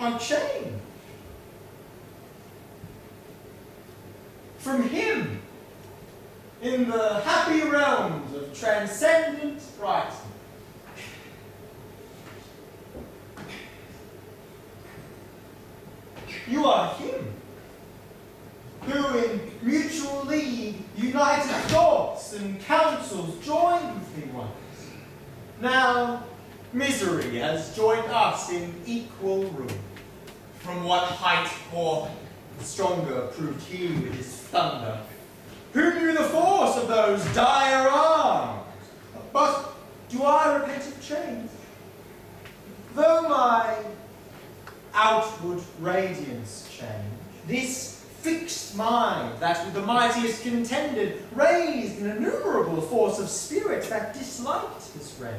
unchained. From him, in the happy realms of transcendent brightness, you are him, who in mutual league, united thoughts and counsels joined with me once. Now misery has joined us in equal ruin. From what height forth? The stronger proved he with his thunder. Who knew the force of those dire arms? But do I repent of change? Though my outward radiance change, this fixed mind that with the mightiest contended raised an innumerable force of spirit that disliked his reign.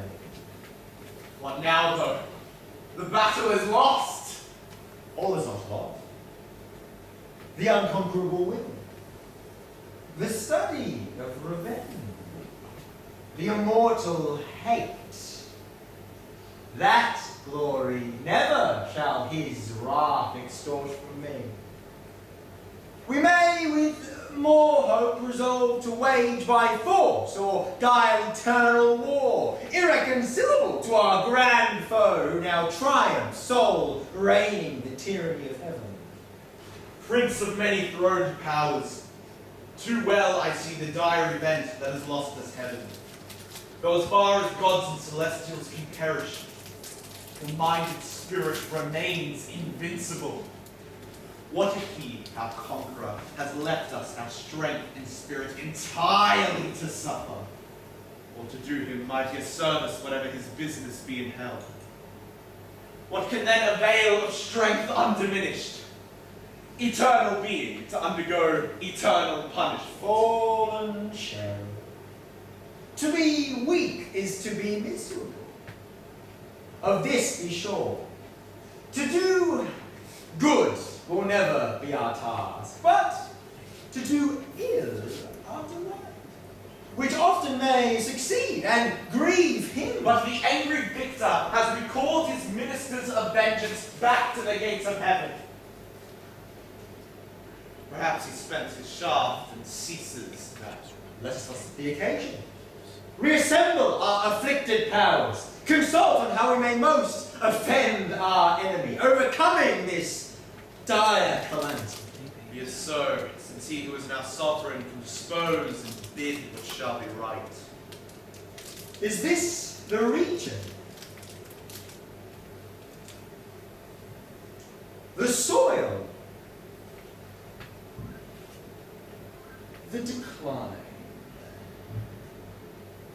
What now, though? The battle is lost. All is not lost. The unconquerable will, the study of revenge, the immortal hate, that glory never shall his wrath extort from me. We may with more hope resolve to wage by force or die eternal war, irreconcilable to our grand foe who now triumphs, sole reigning the tyranny of heaven. Prince of many throned powers, too well I see the dire event that has lost us heaven. Though as far as gods and celestials can perish, the minded spirit remains invincible. What if he, our conqueror, has left us our strength and spirit entirely to suffer, or to do him mightier service, whatever his business be in hell? What can then avail of strength undiminished? Eternal being to undergo eternal punishment. Fallen shell. To be weak is to be miserable. Of this be sure. To do good will never be our task, but to do ill our delight, which often may succeed and grieve him. But the angry victor has recalled his ministers of vengeance back to the gates of heaven. Perhaps he spent his shaft and ceases that. Let us thus the occasion. Reassemble our afflicted powers. Consult on how we may most offend our enemy, overcoming this dire calamity. Be it so, since he who is now sovereign can dispose and bid what shall be right. Is this the region? The soil? The decline?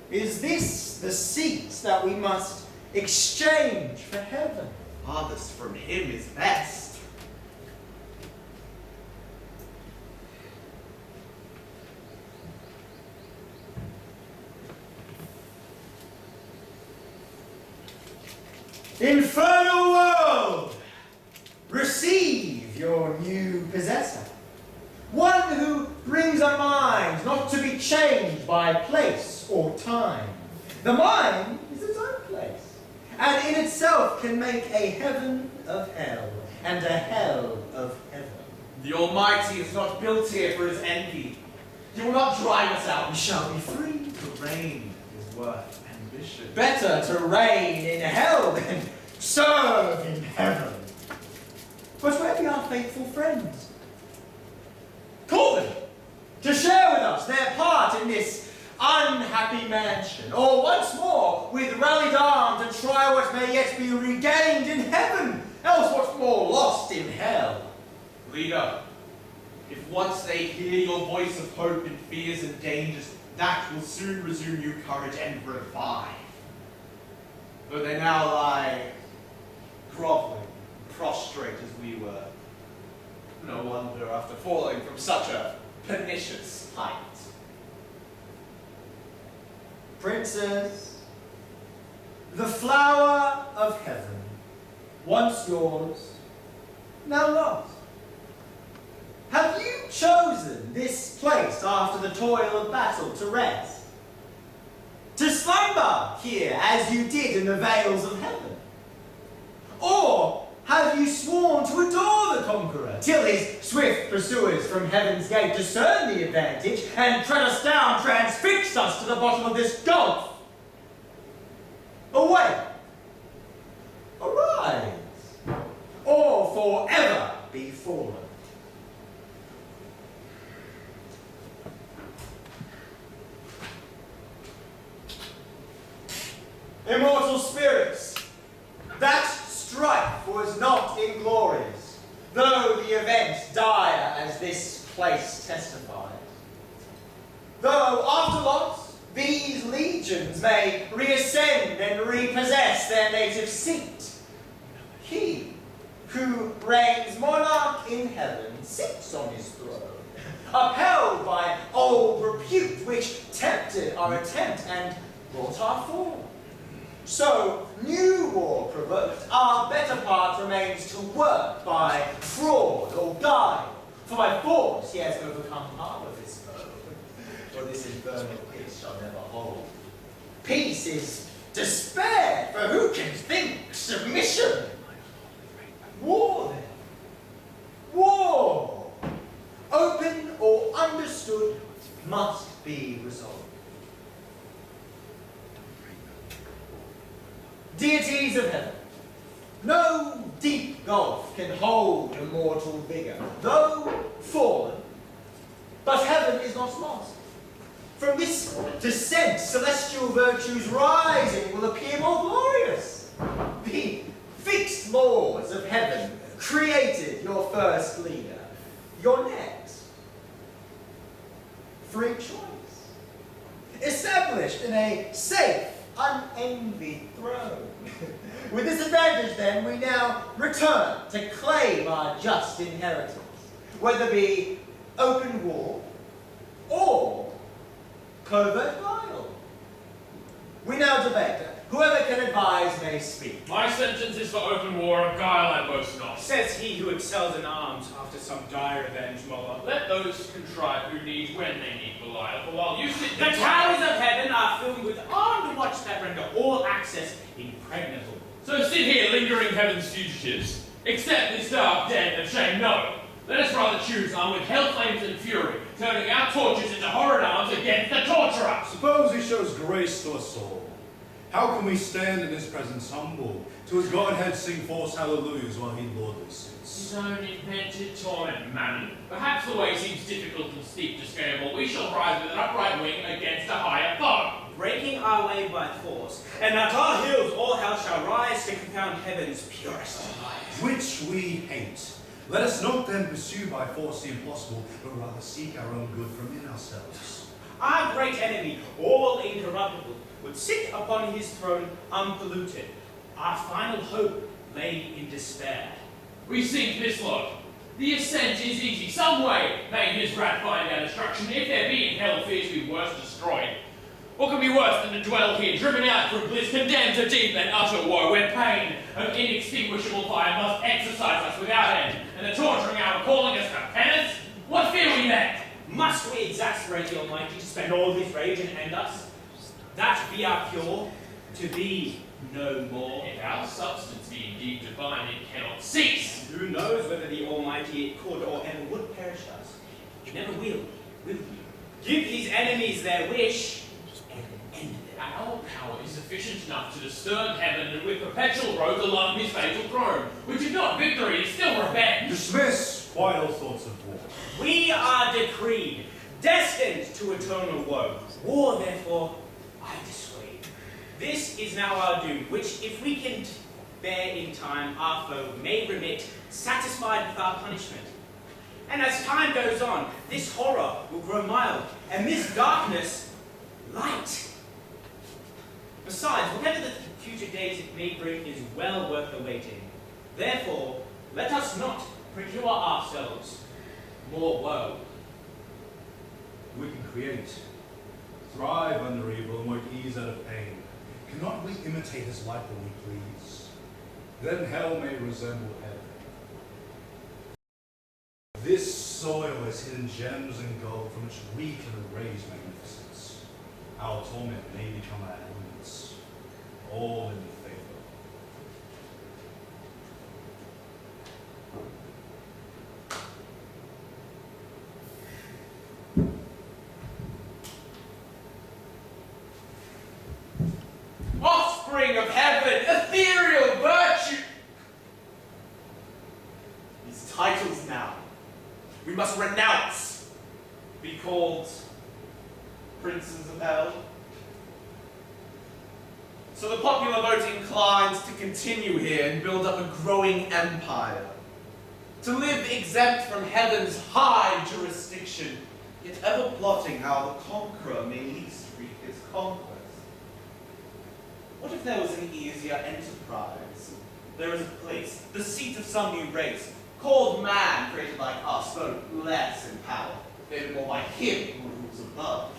Is this the seats that we must exchange for heaven? Farthest from him is best. Infernal world, receive your new possessor. One who brings a mind not to be changed by place or time. The mind is its own place, and in itself can make a heaven of hell and a hell of heaven. The Almighty is not built here for his envy. He will not drive us out. We shall be free. To reign is worth ambition. Better to reign in hell than serve in heaven. But where be our faithful friends? Call them to share with us their part in this unhappy mansion, or once more with rallied arms and try what may yet be regained in heaven, else what's more lost in hell. Leader, if once they hear your voice of hope in fears and dangers, that will soon resume you courage and revive. Though they now lie groveling, prostrate as we were. No wonder after falling from such a pernicious height. Princess, the flower of heaven, once yours, now lost. Have you chosen this place after the toil of battle to rest? To slumber here as you did in the vales of heaven? Or have have you sworn to adore the conqueror, till his swift pursuers from heaven's gate discern the advantage, and tread us down, transfix us to the bottom of this gulf? Away! Arise! Or forever be fallen. Immortal spirits, that strife was not inglorious, though the event dire as this place testifies. Though after loss, these legions may reascend and repossess their native seat, he who reigns monarch in heaven sits on his throne, upheld by old repute which tempted our attempt and brought our fall. So, new war provoked, our better part remains to work by fraud or guile, for by force he has overcome part of his foe, for this infernal peace shall never hold. Peace is despair, for who can think submission? War then, war, open or understood, must be resolved. Deities of heaven, no deep gulf can hold immortal vigour, though fallen, but heaven is not lost. From this descent, celestial virtues rising will appear more glorious. The fixed laws of heaven created your first leader, your next. Free choice, established in a safe, unenvied throne. With this advantage, then, we now return to claim our just inheritance, whether be open war or covert guile. We now debate. Whoever can advise may speak. My sentence is for open war, of guile I boast not. Says he who excels in arms after some dire revenge, Moller. Let those contrive who need when they need Belial, for while you sit The towers of heaven are filled with armed watch that render all access impregnable. So sit here lingering heaven's fugitives. Accept this dark death of shame, no. Let us rather choose armed with hell flames and fury, turning our torches into horrid arms against the torturer. Suppose he shows grace to us all. How can we stand in his presence humble, to his Godhead sing false hallelujahs while he lordly sits? His own invented torment, Mammon. Perhaps the way seems difficult and steep to scale, but we shall rise with an upright wing against a higher foe. Breaking our way by force, and at our heels all hell shall rise to confound heaven's purest light. Which we hate. Let us not then pursue by force the impossible, but rather seek our own good from in ourselves. Our great enemy, all incorruptible, would sit upon his throne unpolluted. Our final hope lay in despair. We sink this lot. The ascent is easy. Some way may his wrath find our destruction, if there be in hell fears we worst destroyed. What can be worse than to dwell here, driven out from bliss, condemned to deep and utter woe, where pain of inextinguishable fire must exercise us without end, and the torturing hour calling us to penance? What fear we then? Must we exasperate the Almighty to spend all his rage and end us? That be our cure, to be no more. If our substance be indeed divine, it cannot cease. Who knows whether the Almighty could or ever would perish us? He never will he? Give his enemies their wish, and end them. Our power is sufficient enough to disturb heaven and with perpetual growth alarm his fatal throne, which if not victory is still revenge. Dismiss quiet all thoughts of war. We are decreed, destined to eternal woe. War, therefore, I dissuade. This is now our doom, which if we can bear in time, our foe may remit, satisfied with our punishment. And as time goes on, this horror will grow mild, and this darkness light. Besides, whatever the future days it may bring is well worth the waiting. Therefore, let us not procure ourselves more woe. We can create, thrive under evil, and work ease out of pain. Cannot we imitate his life when we please? Then hell may resemble heaven. This soil has hidden gems and gold from which we can raise magnificence. Our torment may become our elements, all in favor. ethereal virtue. These titles now, we must renounce, be called princes of hell. So the popular vote inclines to continue here and build up a growing empire. To live exempt from heaven's high jurisdiction, yet ever plotting how the conqueror may least reap his conquest. What if there was an easier enterprise? There is a place, the seat of some new race, called man, created like us, though less in power, favored more by him who rules above.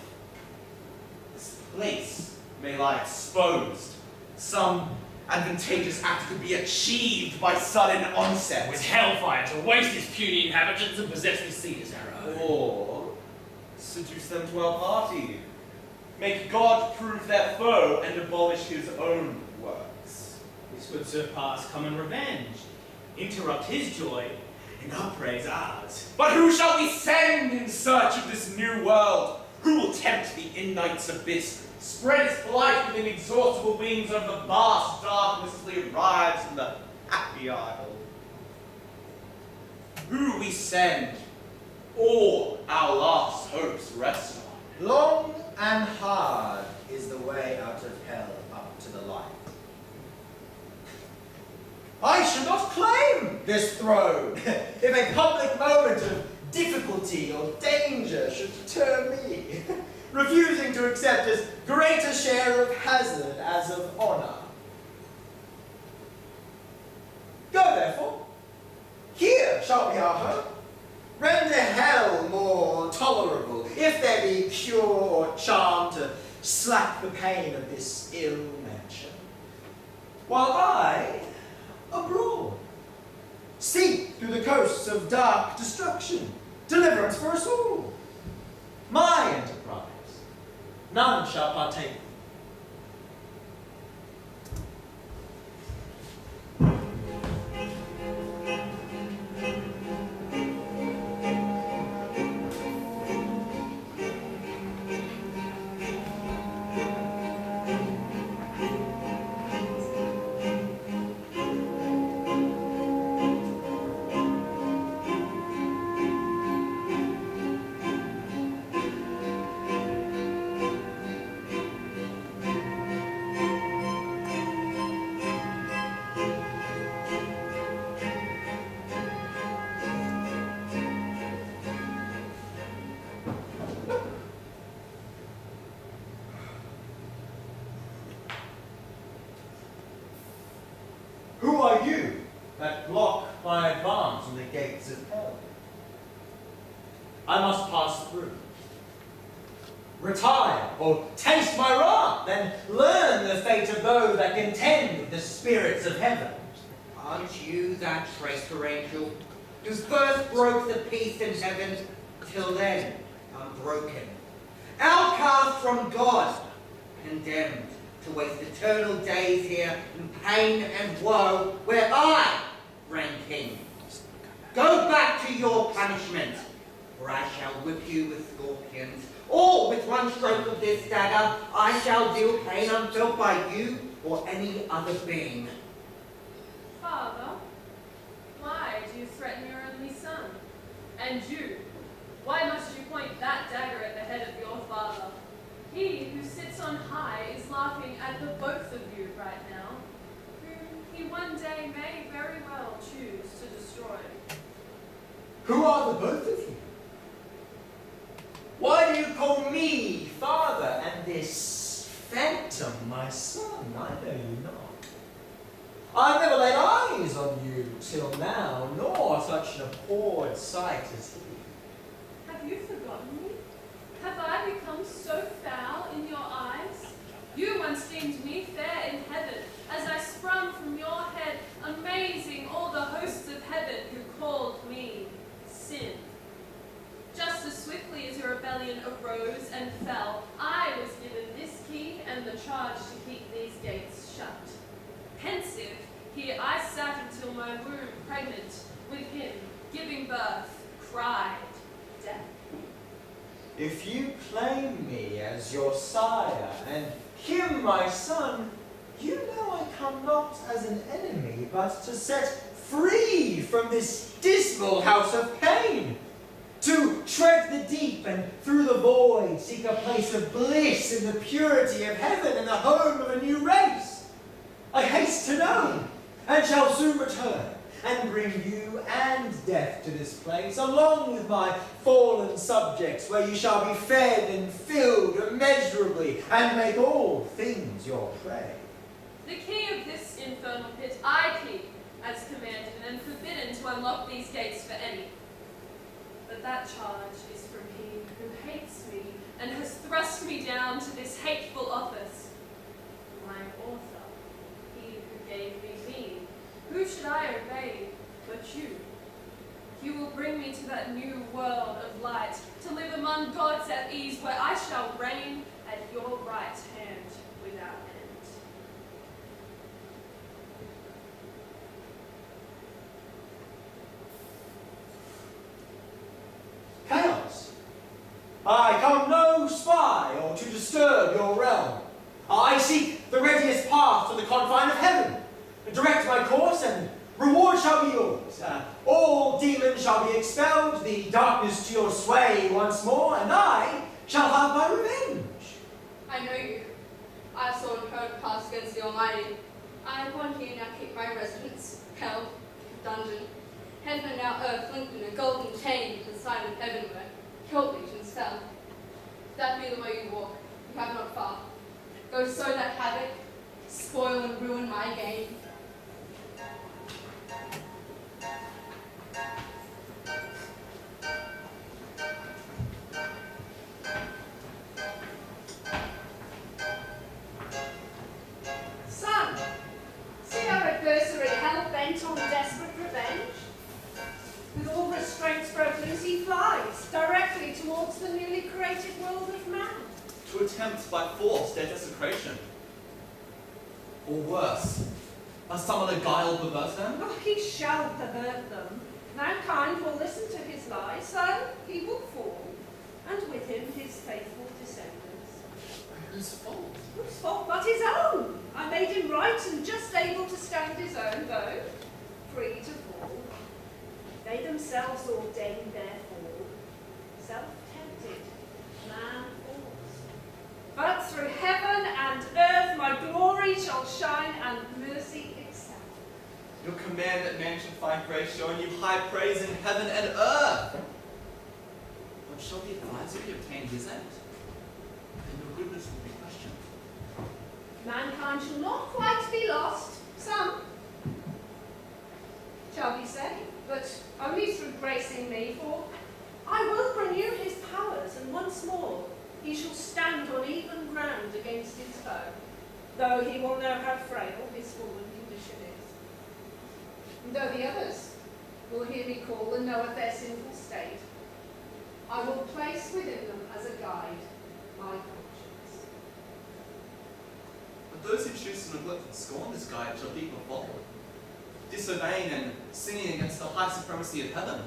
This place may lie exposed. Some advantageous act could be achieved by sudden onset. With hellfire to waste his puny inhabitants and possess the seat as our own. Or seduce them to our party. Make God prove their foe and abolish his own works. This would surpass common revenge, interrupt his joy, and upraise ours. But who shall we send in search of this new world? Who will tempt the in-night's abyss, spread its blight with inexhaustible wings over the vast darkness as we arrive in the happy isle? Who we send, all our last hopes rest on. Long and hard is the way out of hell up to the light. I should not claim this throne if a public moment of difficulty or danger should deter me, refusing to accept as great a share of hazard as of honor. Go therefore, here shall be our home. Render hell more tolerable, if there be cure or charm to slack the pain of this ill mansion. While I, abroad, seek through the coasts of dark destruction, deliverance for us all. My enterprise, none shall partake. Who are you that block my advance on the gates of hell? I must pass through. Retire, or taste my wrath, then learn the fate of those that contend with the spirits of heaven. Aren't you that traitor angel, who first broke the peace in heaven, till then unbroken? Outcast from God, condemned to waste eternal days here in pain and woe, where I reign king. Go back to your punishment, for I shall whip you with scorpions, or with one stroke of this dagger I shall deal pain unfelt by you or any other being. Father, why do you threaten your only son? And you, why must you point that dagger at the head of your father? He who sits on high is laughing at the both of you right now, whom he one day may very well choose to destroy. Who are the both of you? Why do you call me father and this phantom my son? I know you not. I've never laid eyes on you till now, nor such an abhorred sight as he. Have you forgotten me? Have I become so foul in your eyes? You once deemed me fair in heaven, as I sprung from your head, amazing all the hosts of heaven who called me sin. Just as swiftly as your rebellion arose and fell, I was given this key and the charge to keep these gates shut. Pensive, here I sat until my womb, pregnant with him, giving birth, cried death. If you claim me as your sire, and him my son, You know I come not as an enemy, but to set free from this dismal house of pain. To tread the deep and through the void seek a place of bliss in the purity of heaven and the home of a new race. I haste to know, and shall soon return, and bring you and death to this place, along with my fallen subjects, where you shall be fed and filled immeasurably, and make all things your prey. The key of this infernal pit I keep, as commanded, and forbidden to unlock these gates for any. But that charge is from he who hates me, and has thrust me down to this hateful office. My author, he who gave me being. Who should I obey but you? You will bring me to that new world of light, to live among gods at ease, where I shall reign at your right hand without end. Chaos. I come no spy or to disturb your realm. I seek the readiest path to the confine of heaven. Direct my course, and reward shall be yours. All demons shall be expelled, the darkness to your sway once more, and I shall have my revenge. I know you. I saw and heard pass against the Almighty. I upon here now keep my residence, hell, dungeon. Heaven and now earth linked in a golden chain to the side of heaven where killed legions fell. If that be the way you walk, you have not far. Go sow that havoc, spoil and ruin my game. Son, see our adversary hell-bent on desperate revenge? With all restraints broken as he flies, directly towards the newly created world of man. To attempt by force their desecration. Or worse, are some of the guile pervert them? Oh, he shall pervert them. Mankind will listen to his lies, so he will fall, and with him his faithful descendants. Whose fault? Whose fault but his own? I made him right and just able to stand his own, though free to fall. They themselves ordained their fall. Self-tempted, man falls. But through heaven and earth my glory shall shine and mercy excel. Your command that man should find grace, showing you high praise in heaven and earth. What shall be advised if you obtain his end? And your goodness will be questioned. Mankind shall not quite be lost. Some shall be saved, but only through grace in me, for I will renew his powers, and once more he shall stand on even ground against his foe, though he will know how frail his fallen condition is. And though the others will hear me call and know of their sinful state, I will place within them as a guide my conscience. But those who choose to neglect and scorn this guide shall deeper fall, disobeying and sinning against the high supremacy of heaven,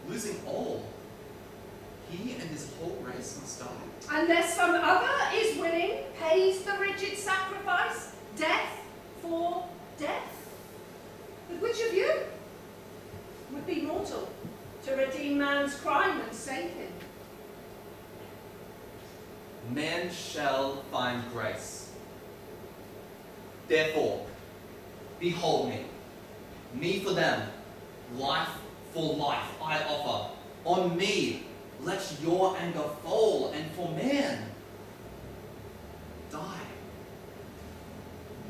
losing all. He and his whole race must die. Unless some other is willing, pays the rigid sacrifice, death for death. But which of you would be mortal to redeem man's crime and save him? Man shall find grace. Therefore, behold me for them, life for life I offer. On me let your anger fall, and for man, die.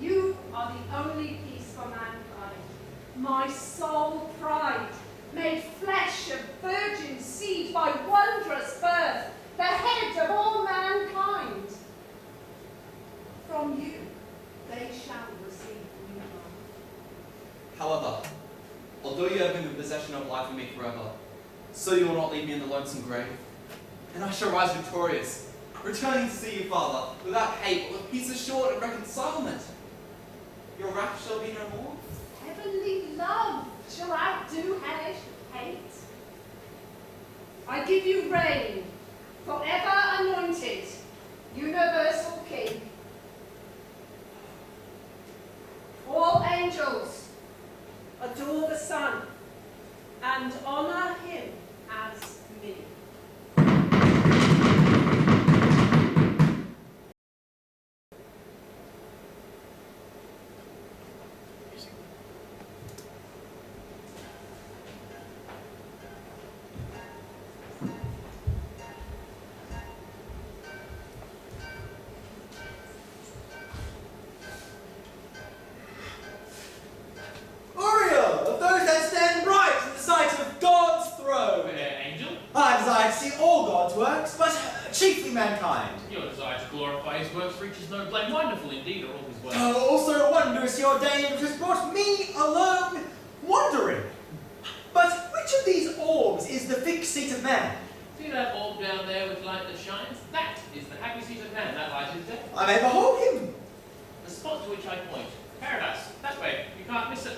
You are the only peace for mankind, my sole pride, made flesh of virgin seed by wondrous birth, the head of all mankind. From you they shall receive new life. However, although you have been in possession of life in me forever, so you will not leave me in the lonesome grave. And I shall rise victorious, returning to see you, Father, without hate, with peace assured and reconcilement. Your wrath shall be no more. Heavenly love shall outdo hellish hate. I give you reign, forever anointed, universal king. mankind. Your desire to glorify his works reaches no blame. Wonderful indeed are all his works. Also wondrously ordained, which has brought me alone wandering. But which of these orbs is the fixed seat of man? See that orb down there with light that shines? That is the happy seat of man. That light is death. I may behold him. The spot to which I point. Paradise. That way. You can't miss it.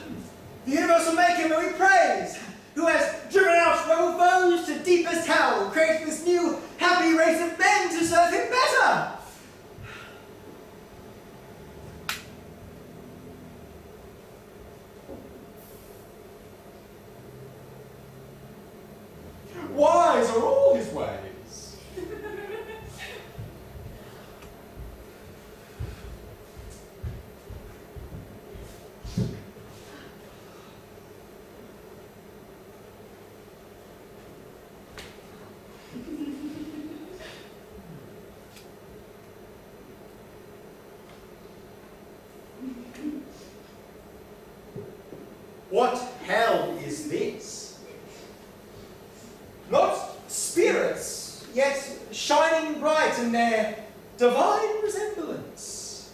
The universal maker may we praise, who has driven out rebel foes to deepest hell, creating this new happy race of men to serve him better. Wise are all his ways. What hell is this? Not spirits, yet shining bright in their divine resemblance.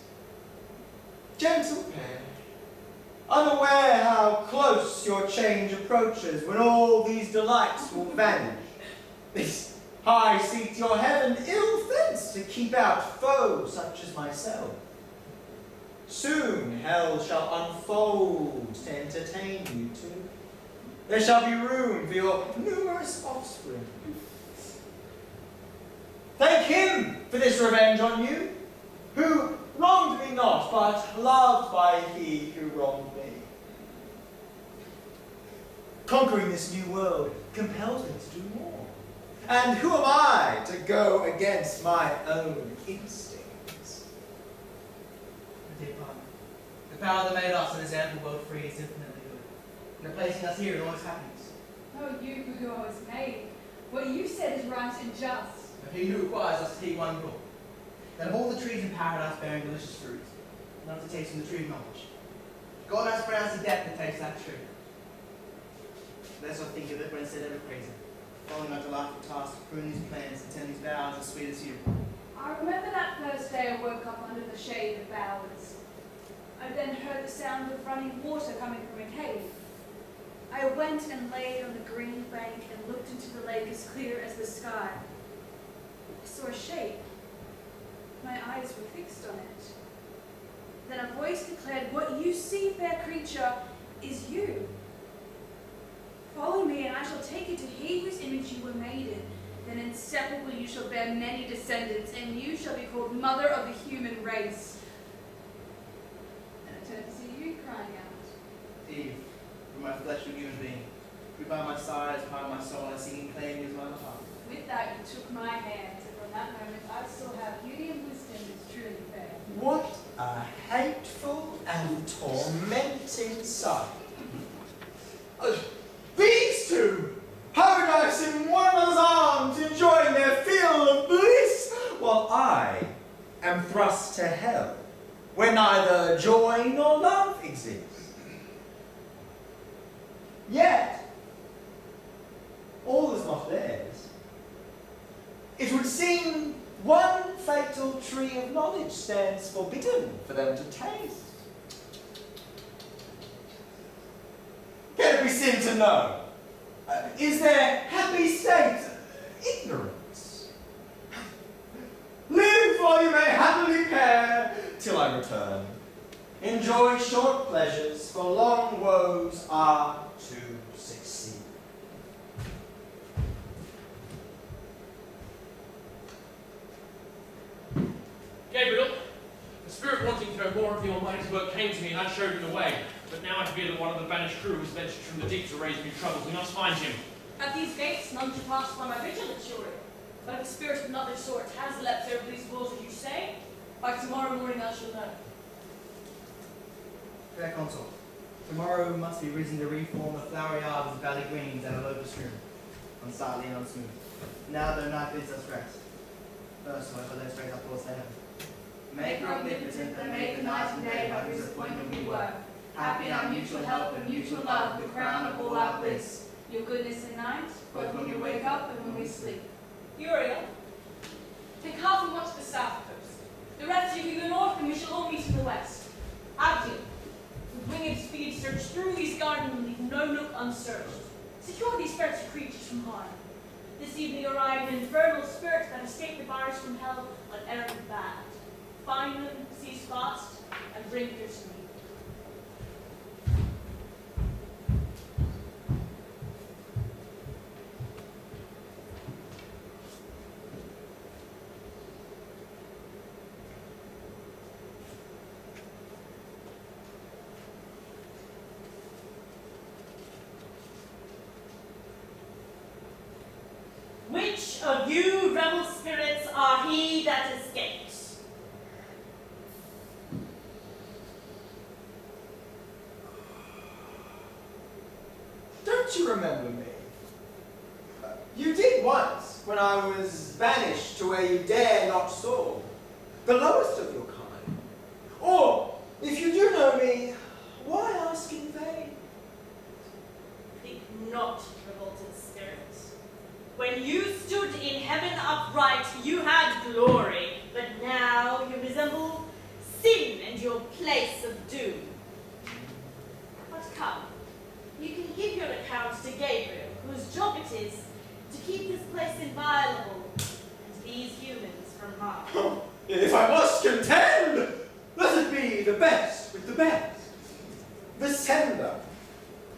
Gentle pair, unaware how close your change approaches, when all these delights will vanish. This high seat your heaven ill fenced to keep out foes such as myself. Soon hell shall unfold to entertain you too. There shall be room for your numerous offspring. Thank him for this revenge on you, who wronged me not, but loved by he who wronged me. Conquering this new world compels me to do more. And who am I to go against my own instincts? Dear Father, the power that made us and his ample world free is infinitely good, and the placing us here in all its happiness. Oh, you who always made. What you said is right and just. But he who requires us to take one rule, that of all the trees in paradise bearing delicious fruit, none to taste from the tree of knowledge. God has pronounced the death that takes that tree. Let us not think of it when instead ever praise him, following our delightful task to prune these plants and tend these boughs as sweet as you. I remember that first day I woke up under the shade of bowers. I then heard the sound of running water coming from a cave. I went and laid on the green bank and looked into the lake as clear as the sky. I saw a shape. My eyes were fixed on it. Then a voice declared, "What you see, fair creature, is you. Follow me, and I shall take you to he whose image you were made in. Then inseparably you shall bear many descendants, and you shall be called mother of the human race." And I turned to see you crying out. Eve, from my fleshly human being, who by my side as part of my soul, I sing claim you as my heart. With that you took my hand, and from that moment I saw how beauty and wisdom is truly fair. What a hateful and tormenting sight. These two, paradise in one another's arms, enjoying their fill of bliss, while I am thrust to hell, where neither joy nor love exists. Yet, all is not theirs. It would seem one fatal tree of knowledge stands forbidden for them to taste. Can it be sin to know? Is their happy state ignorance? Live while you may happily pair till I return. Enjoy short pleasures, for long woes are to succeed. Gabriel, the spirit wanting to know more of the Almighty's work came to me, and I showed him the way. But now I fear that one of the banished crew has ventured from the deep to raise new troubles. We must find him. At these gates none to pass by my vigilance, Yuri. But if a spirit of another sort has leapt over these walls, as you say, by tomorrow morning I shall know. Fair consort, tomorrow must be risen to reform the flowery arbors of valley greens and a lotus strewn, unsightly and unsmooth. Now though night bids us rest, first however let's raise our thoughts to heaven. Make her omnipotent that made the night and day by whose appointment we were. Happy in our mutual help and mutual love, the crown of all our bliss. Your goodness at night, both when we wake up and when we sleep. Uriel, Take half and watch the south coast. The rest taking the north, and we shall all meet in the west. Abdiel, with winged speed, search through these gardens and leave no nook unsearched. Secure these spirits creatures from harm. This evening arrive an infernal spirit that escaped the bars from hell on errand bad. Find them, seize fast, and bring here to me. Which of you rebel spirits are he that escaped? Don't you remember me? You did once, when I was banished to where you dare not soar, the lowest of your kind. Or, if you do know me, why ask in vain? Think not, revolted spirits. When you stood in heaven upright, you had glory, but now you resemble sin and your place of doom. But come, you can give your account to Gabriel, whose job it is to keep this place inviolable and these humans from harm. If I must contend, let it be the best with the best. The sender,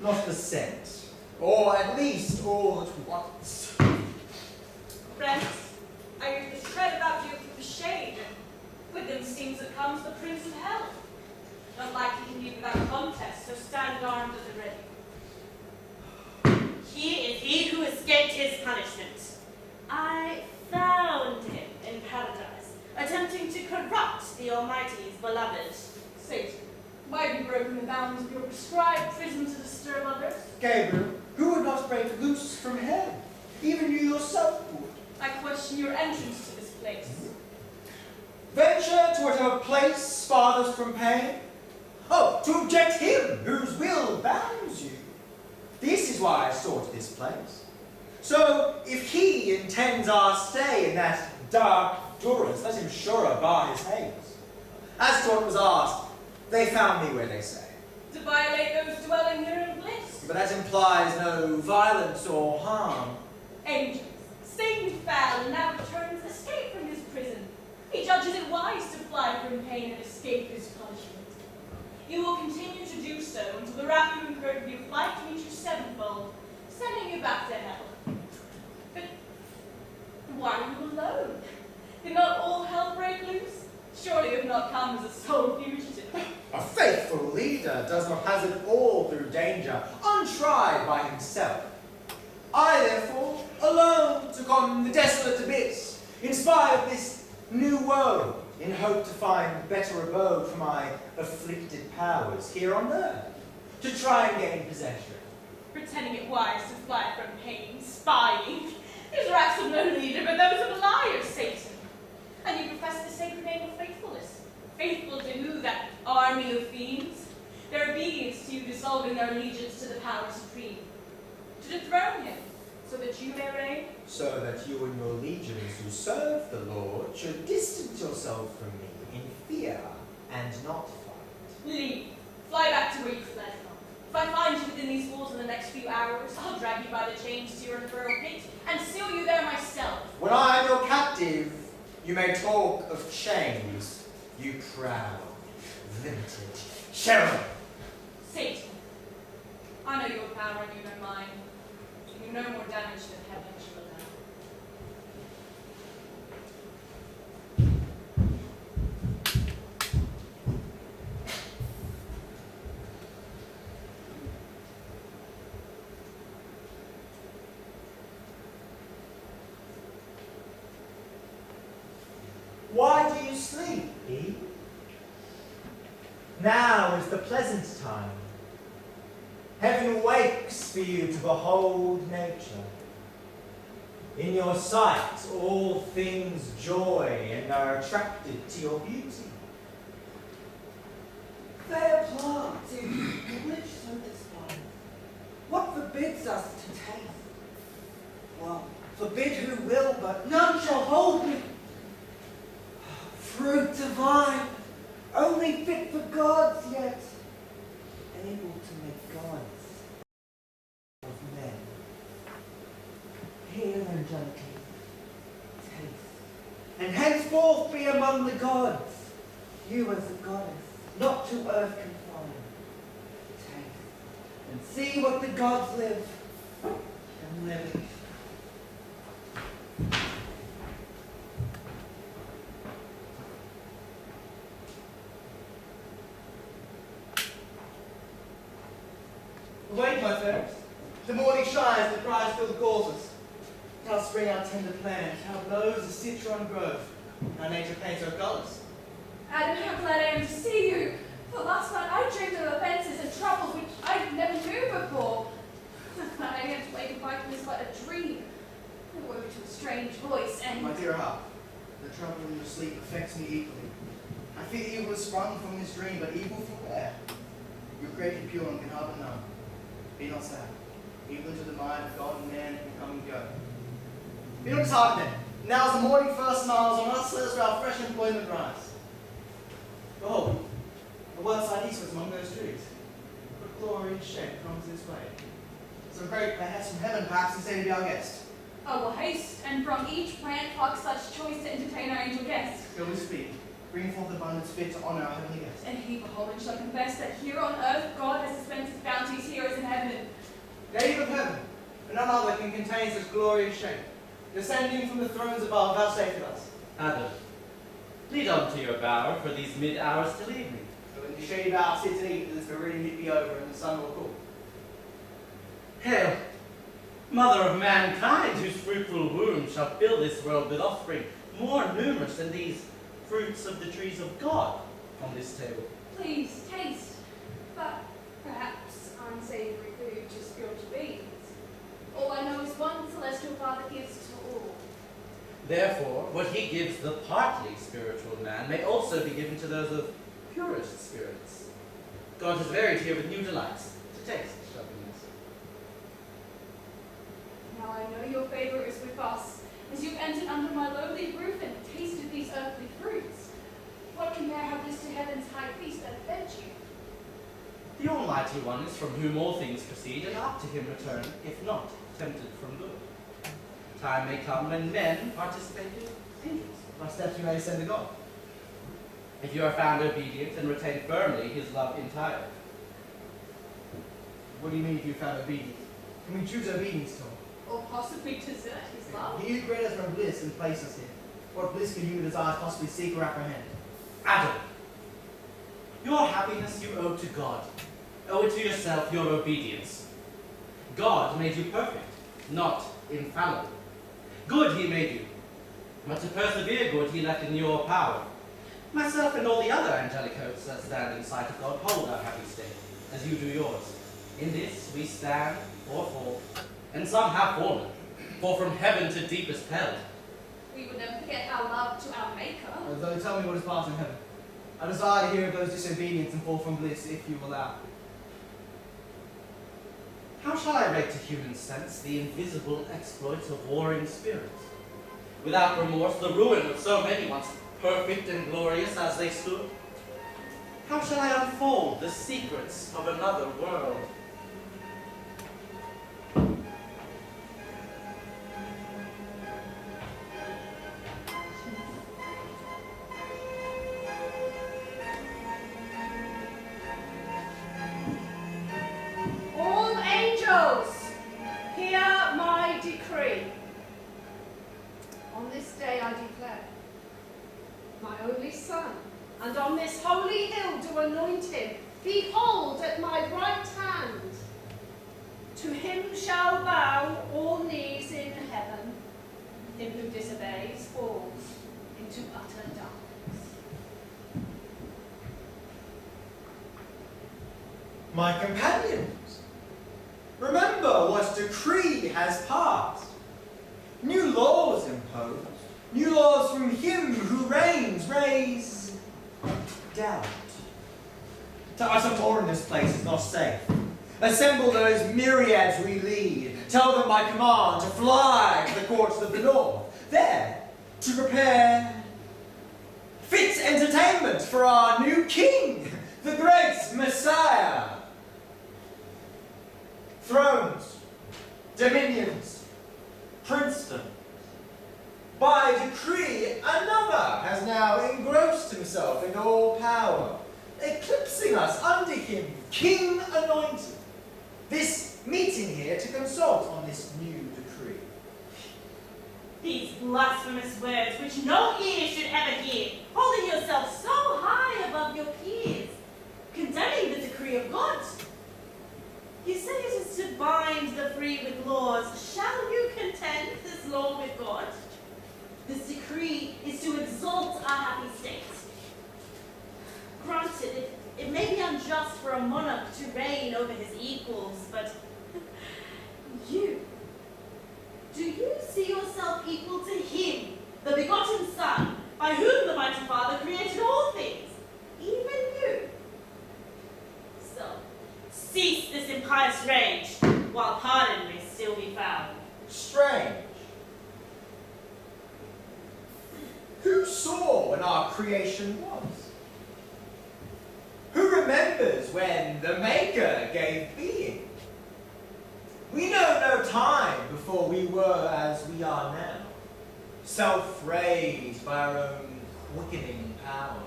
not the sent, or at least all at once. Friends, I hear this tread about you through the shade, and with them seems that comes the Prince of Hell. Not likely to be without contest, so stand armed at the ready. Here is he who escaped his punishment. I found him in paradise, attempting to corrupt the Almighty's beloved. Satan, why have you broken the bounds of your prescribed prison to disturb others? Gabriel, who would not break loose from hell? Even you yourself would. I question your entrance to this place. Venture to whatever place farthest from pain? Oh, to object him whose will bounds you. This is why I sought this place. So, if he intends our stay in that dark durance, let him surer bar his haze. As to what was asked, they found me where they say. To violate those dwelling here in bliss. But that implies no violence or harm. Angels, Satan fell and now returns escape from his prison. He judges it wise to fly from pain and escape his punishment. He will continue to do so until the wrath you incurred will be applied to each sevenfold, sending you back to hell. But why are you alone? Did not all hell break loose? Surely you have not come as a sole fugitive. A faithful leader does not hazard all through danger, untried by himself. I, therefore, alone took on the desolate abyss, inspired this new world, in hope to find better abode for my afflicted powers here on earth, to try and gain possession. Pretending it wise to fly from pain, spying. These are acts of no leader, but those of a liar, Satan. And you profess the sacred name of faithfulness. Faithful to who? That army of fiends? Their obedience to you dissolving their allegiance to the power supreme. To dethrone him, so that you may reign? So that you and your legions who serve the Lord should distance yourself from me in fear and not fight. Leave. Fly back to where you fled from. If I find you within these walls in the next few hours, I'll drag you by the chains to your infernal pit and seal you there myself. When I am your captive, you may talk of chains, you proud, limited cherub. Satan, I know your power and you know mine. You know more damage than heaven shall allow. Why do you sleep, Eve? Now is the pleasant time. Heaven wakes for you to behold nature. In your sight, all things joy and are attracted to your beauty. Fair plant, in which so despise? What forbids us to taste? Well, forbid who will, but none shall hold me. fruit divine, only fit for gods, yet able to make gods of men. Hear, angelic Eve, taste, and henceforth be among the gods, you as a goddess, not to earth confined. Taste, and see what the gods live and live. Awake, my fairest. The morning shines, the cries fill the courses. How spring our tender plant, how blows the citron grove, how nature paints her colours. Adam, how glad I am to see you. For last night I dreamed of offences and troubles which I never knew before. I am to wake and find this but a dream. I woke to a strange voice and... My dear heart, the trouble in your sleep affects me equally. I fear evil has sprung from this dream, but evil from where? You're created pure and can harbor none. Be not sad. Even to the mind of God and man can come and go. Be not disheartened then. Now's the morning first smiles on us, let us our fresh employment rise. Behold, the well side eastwards among those trees. What glory and shape comes this way? Some great perhaps from heaven, perhaps, and say to be our guest. I will haste, and from each plant pluck such choice to entertain our angel guests. Go we speak, bring forth abundance fit to honour our heavenly guest. And he, beholding, shall confess that here on earth God has dispensed his bounties here as in heaven. Gate of heaven, and none other can contain such glory and shape. Descending from the thrones above, vouchsafe to us. Adam, lead on to your bower for these mid-hours till evening. So in the shady bower sit and eat, this meridian meet be over, and the sun will cool. Hail, mother of mankind, whose fruitful womb shall fill this world with offspring more numerous than these fruits of the trees of God on this table. Please, taste. But perhaps unsavory food to spiritual beings. All I know is one celestial Father gives to all. Therefore, what he gives the partly spiritual man may also be given to those of purest spirits. God has varied here with new delights to taste, shall be nice. Now I know your favor is with us, as you've entered under my lowly roof and tasted these earthly fruits. What compare have this to heaven's high feast that fed you? The Almighty One is from whom all things proceed, and up to him return, if not tempted from good. Time may come when men participate in angels. By steps you may ascend to God. If you are found obedient and retain firmly his love entire. What do you mean if you found obedient? Can we choose obedience to him? Or possibly desert his love? He who created us from bliss and placed us here. What bliss can you desire possibly seek or apprehend? Adam, your happiness you owe to God. Owe it to yourself, your obedience. God made you perfect, not infallible. Good he made you, but to persevere good he left in your power. Myself and all the other angelic hosts that stand in sight of God hold our happy state, as you do yours. In this we stand or fall, and some have fallen, for from heaven to deepest hell. We would never forget our love to our Maker. Though tell me what is past in heaven. I desire to hear of those disobedience and fall from bliss, if you allow. How shall I rate to human sense the invisible exploits of warring spirits? Without remorse, the ruin of so many once perfect and glorious as they stood? How shall I unfold the secrets of another world? All angels, hear my decree. On this day I declare, my only son, and on this holy hill to anoint him, behold at my right hand. To him shall bow all knees in heaven. Him who disobeys falls into utter darkness. My companions, remember what decree has passed. New laws imposed, new laws from him who reigns raise doubt. To utter more in this place is not safe. Assemble those myriads we lead, tell them by command to fly to the courts of the north, there to prepare fit entertainment for our new king, the great Messiah. Thrones, dominions, princedom. By decree, another has now engrossed himself in all power, eclipsing us under him, king anointed. This meeting here to consult on this new decree. These blasphemous words which no ear should ever hear, holding yourself so high above your peers, condemning the decree of God. You say it is to bind the free with laws. Shall you contend this law with God? This decree is to exalt our happy state. Granted, it may be unjust for a monarch to reign over his equals, but do you see yourself equal to him, the begotten Son, by whom the mighty Father created all things, even you? So, cease this impious rage, while pardon may still be found. Strange. Who saw when our creation was? Who remembers when the Maker gave being? We know no time before we were as we are now, self-raised by our own quickening power.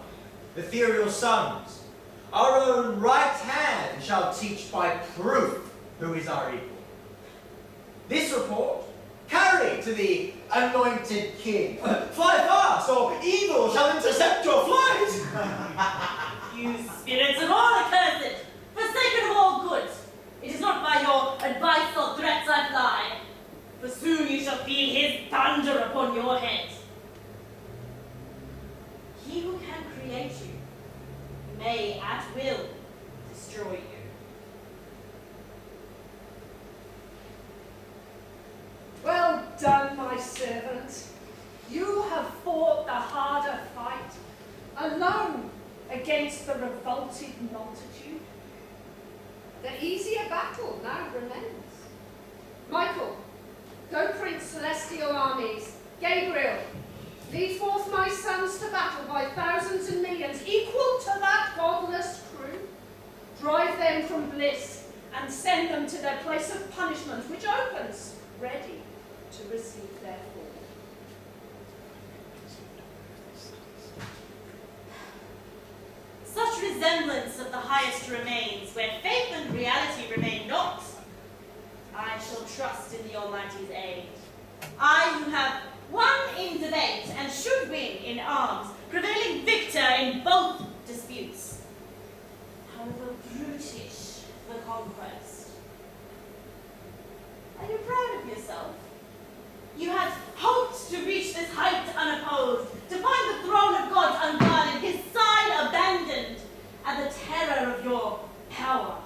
Ethereal sons, our own right hand shall teach by proof who is our equal. This report, carry to the anointed king. Fly fast, or evil shall intercept your flight. You spirits of all accursed, forsaken of all good, it is not by your advice or threats I fly, for soon you shall feel his thunder upon your head. He who can create you may at will destroy you. Well done, my servant. You have fought the harder fight, alone against the revolted multitude. The easier battle now remains. Michael, go print celestial armies. Gabriel, lead forth my sons to battle by thousands and millions, equal to that godless crew. Drive them from bliss and send them to their place of punishment, which opens, ready to receive their fall. Such resemblance of the highest remains, where faith and reality remain not. I shall trust in the Almighty's aid. I who have won in debate and should win in arms, prevailing victor in both disputes. However brutish the conquest. Are you proud of yourself? You had hoped to reach this height unopposed, to find the throne of God unguarded, his side abandoned, and the terror of your power.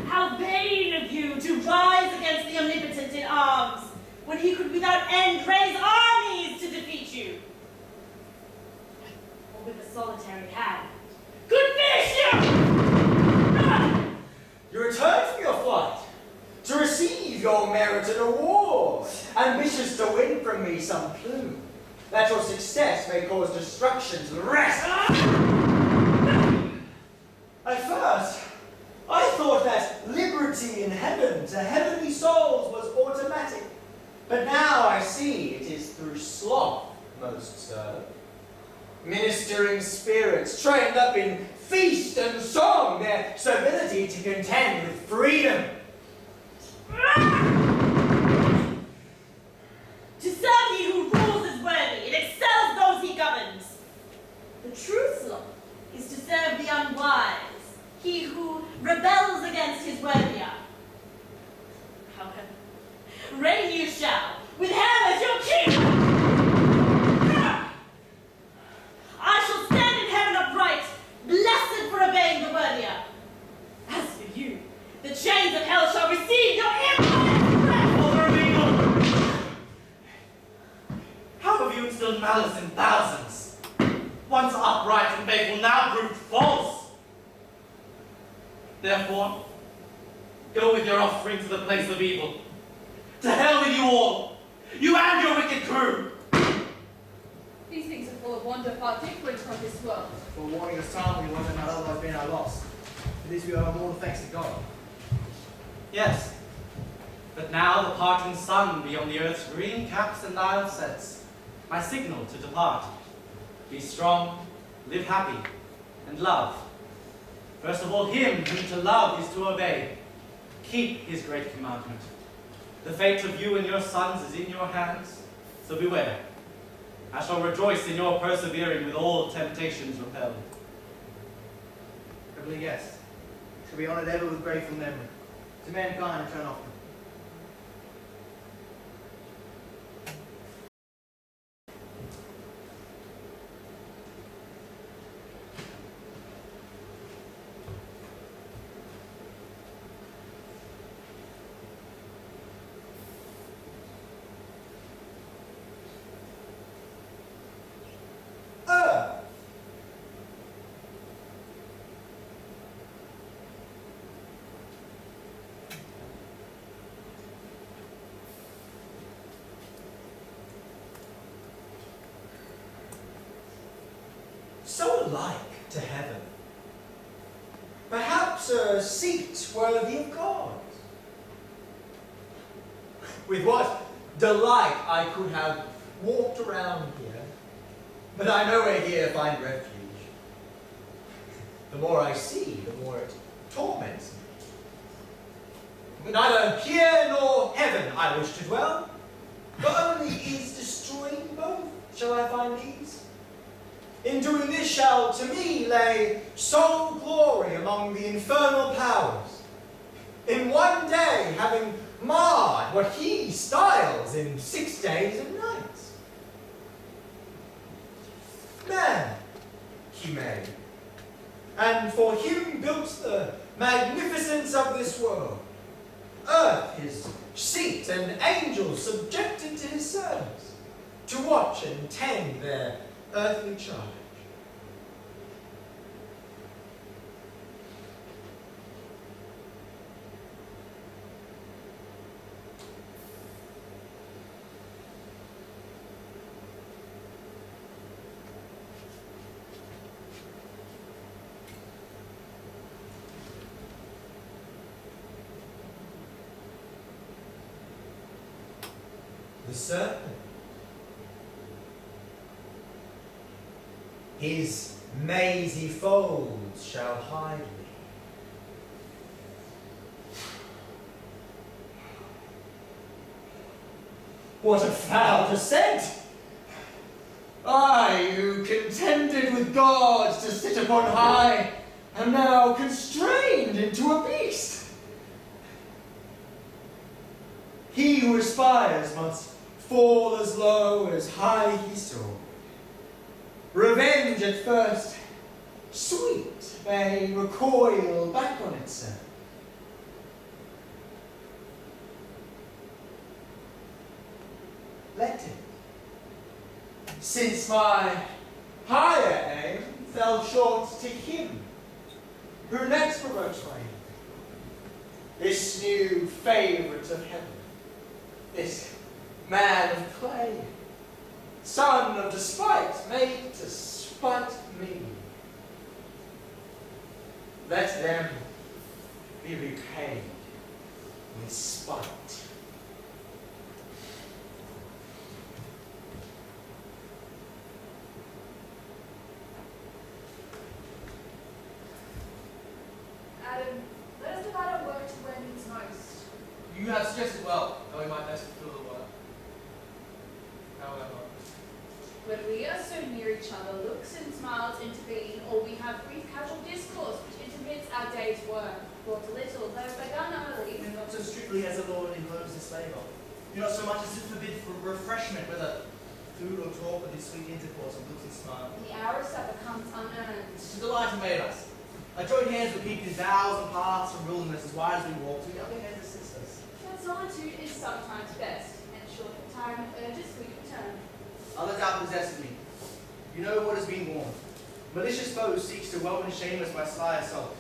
How vain of you to rise against the omnipotent in arms, when he could without end raise armies to defeat you. Or with a solitary hand, could finish you! You return from your flight to receive your merited award, ambitious to win from me some plume, that your success may cause destruction to the rest. At first, I thought that liberty in heaven to heavenly souls was automatic, but now I see it is through sloth most served. Ministering spirits trained up in feast and song, their servility to contend with freedom. To serve he who rules is worthy, it excels those he governs. The true sloth is to serve the unwise, he who rebels against his worthier. However, reign you shall, with him as your king! I shall stand in heaven upright, blessed for obeying the worthier. As for you, the chains of hell shall receive your impious breath! How have you instilled malice in thousands? Once upright and faithful, now proved false. Therefore, go with your offspring to the place of evil. To hell with you all, you and your wicked crew. wander far different from this world. For warning us timely when there might otherwise been our loss. For this we owe more thanks to God. Yes, but now the parting sun beyond the earth's green caps and isles sets, my signal to depart. Be strong, live happy, and love. First of all, him whom to love is to obey. Keep his great commandment. The fate of you and your sons is in your hands, so beware. I shall rejoice in your persevering with all temptations repelled. Heavenly guest, shall be honoured ever with grateful memory. To mankind return often. So like to heaven. Perhaps a seat worthy of God. With what delight I could have walked around here, but I nowhere here find refuge. The more I see, the more it torments me. Neither here nor heaven I wish to dwell, but only is destroying both shall I find ease. In doing this shall to me lay sole glory among the infernal powers, in one day having marred what he styles in 6 days and nights. Man he made, and for him built the magnificence of this world, earth his seat, and angels subjected to his service, to watch and tend their earthly charge. The serpent, his mazy folds shall hide me. What a foul descent! I, who contended with God to sit upon high, am now constrained into a beast. He who aspires must fall as low as high he soared. Revenge at first, sweet, may recoil back on itself. Let it, since my higher aim fell short to him who next provokes my aim. This new favourite of heaven, this man of clay, son of despite, made to spite me. Let them be repaid with spite. Adam, let us divide our work to where it needs most. You have suggested well, how we might best fulfill the work. However, When we are so near each other, looks and smiles intervene, or we have brief casual discourse which intermits our day's work. Brought a little, though begun early. And not so strictly as the Lord imposes this labour. Do not so much as to forbid for refreshment, whether food or talk, or this sweet intercourse of looks and smile. The hour of supper comes unearned. It's a delight to made us. Our joint hands will keep his vows and paths from wilderness as wide as we walk, so the other hands assist us. But solitude is sometimes best, and short retirement urges sweet return. Other doubt possesses me. You know what has been warned. Malicious foe seeks to whelm and shame us by sly assault,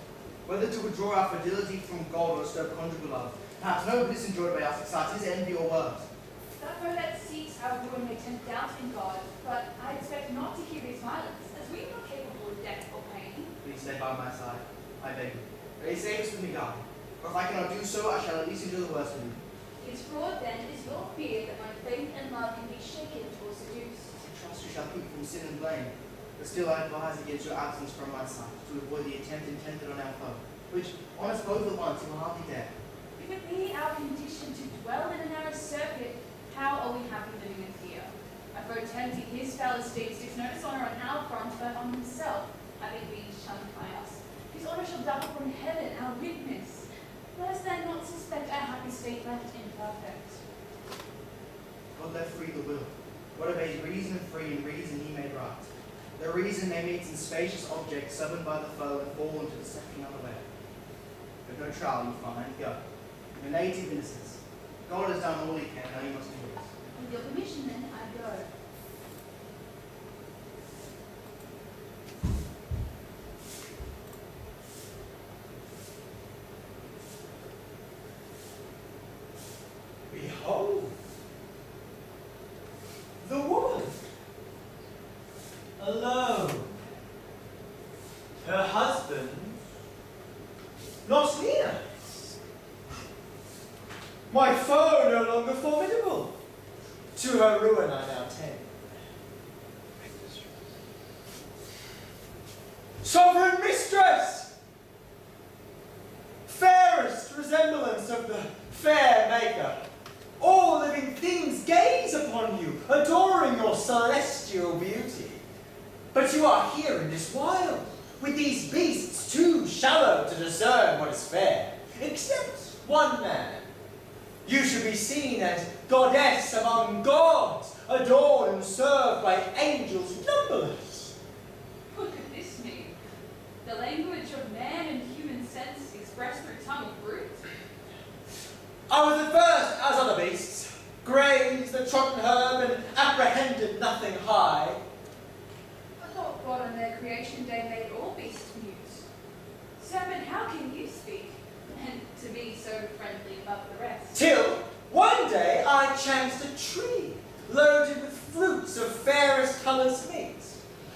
whether to withdraw our fidelity from God or stir conjugal love. Perhaps no bliss enjoyed by us excites his envy or worse. That poet seeks our ruin may tempt doubt in God, but I expect not to hear his violence, as we are not capable of death or pain. Please stay by my side, I beg you. Pray save us from the God. For if I cannot do so, I shall at least endure the worst of you. His fraud then is your fear that my faith and love can be shaken or seduced. I trust you shall keep from sin and blame, but still I advise against your absence from my sight, to avoid the attempt intended on our foe, which, on us both at once, you will hardly dare. If it be our condition to dwell in a narrow circuit, how are we happy living in fear? A foe tempting his foul estates takes no dishonour on our front, but on himself, having been shunned by us. His honour shall double from heaven, our witness. Let us then not suspect our happy state left imperfect. God left free the will. What obeys reason free, and reason he made right. The reason may meet in spacious objects, summoned by the foe, and fall into deception unaware. But no trial you find, go. Your native innocence. God has done all he can, now you must do it. With your permission then, I go. Behold, the woman, alone, her husband not near. My foe no longer formidable. To her ruin I now tend. Sovereign mistress, fairest resemblance of the fair maker, all living things gaze upon you, adoring your celestial beauty. But you are here in this wild, with these beasts too shallow to discern what is fair, except one man. You should be seen as goddess among gods, adored and served by angels numberless. What could this mean? The language of man and human sense expressed through tongue of brute? I was at first as other beasts, grazed the trodden herb and apprehended nothing high. I thought God on their creation day made all beasts mute. Serpent, how can you speak? And to be so friendly above the rest. Till one day I chanced a tree, loaded with fruits of fairest colours meet.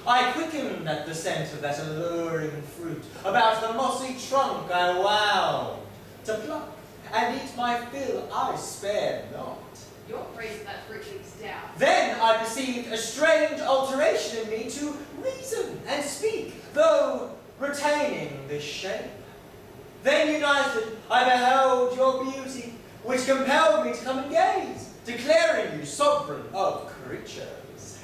I quickened at the scent of that alluring fruit. About the mossy trunk I wound to pluck, and eat my fill I spared not. Your praise of that fruit leaves doubt. Then I perceived a strange alteration in me to reason and speak, though retaining this shape. Then united I beheld your beauty, which compelled me to come and gaze, declaring you sovereign of creatures.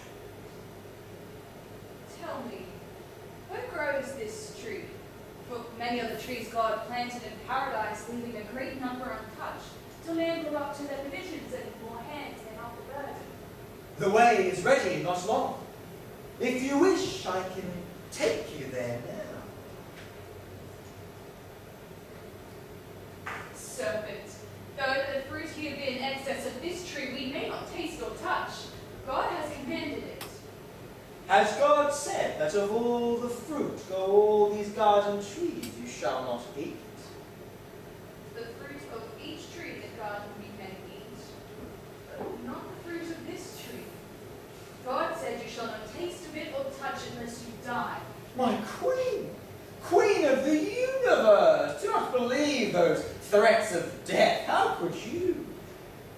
Tell me, where grows this tree? For many of the trees God planted in paradise, leaving a great number untouched, till man grew up to their provisions and more hands than half the burden. The way is ready, not long. If you wish, I can take you there now. Serpent, though the fruit here be in excess of this tree, we may not taste or touch. God has commanded it. Has God said that of all the fruit go all these garden trees you shall not eat? The fruit of each tree that God we may eat, but not the fruit of this tree. God said you shall not taste of it or touch it unless you die. My queen, queen of the universe, do not believe those threats of death. How could you?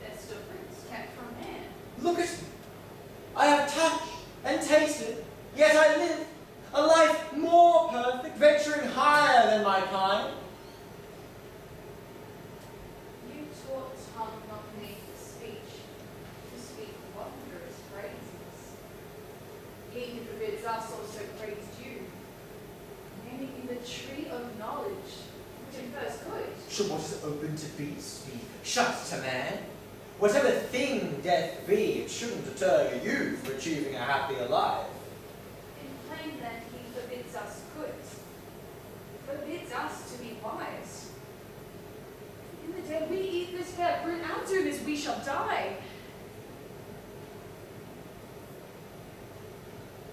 They're still fruits kept from man. Look at me. I have touched and tasted, yet I live a life more perfect, venturing higher than my kind. You taught tongue not made for speech, to speak wondrous phrases. He who forbids us also praised you, naming you the tree of knowledge, which infers good. Should what is open to beasts be shut to man? Whatever thing death be, it shouldn't deter you from achieving a happier life. In plain then, he forbids us good, forbids us to be wise. In the day we eat this fair fruit, our doom is we shall die.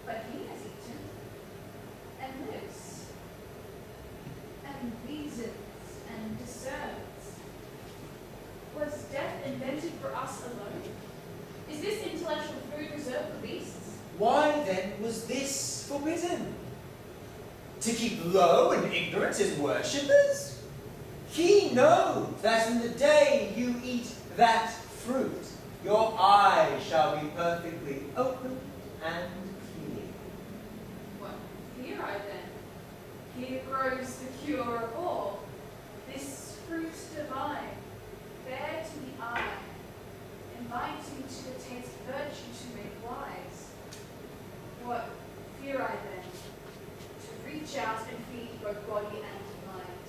But he has eaten, and lives, and reasons, and discerns. Was death invented for us alone? low and ignorant his worshippers? He knows that in the day you eat that fruit, your eyes shall be perfectly open and clear. What fear I then? Here grows the cure of all. This fruit divine, fair to the eye, inviting to taste virtue to make wise. What fear I then? To reach out and feed both body and mind.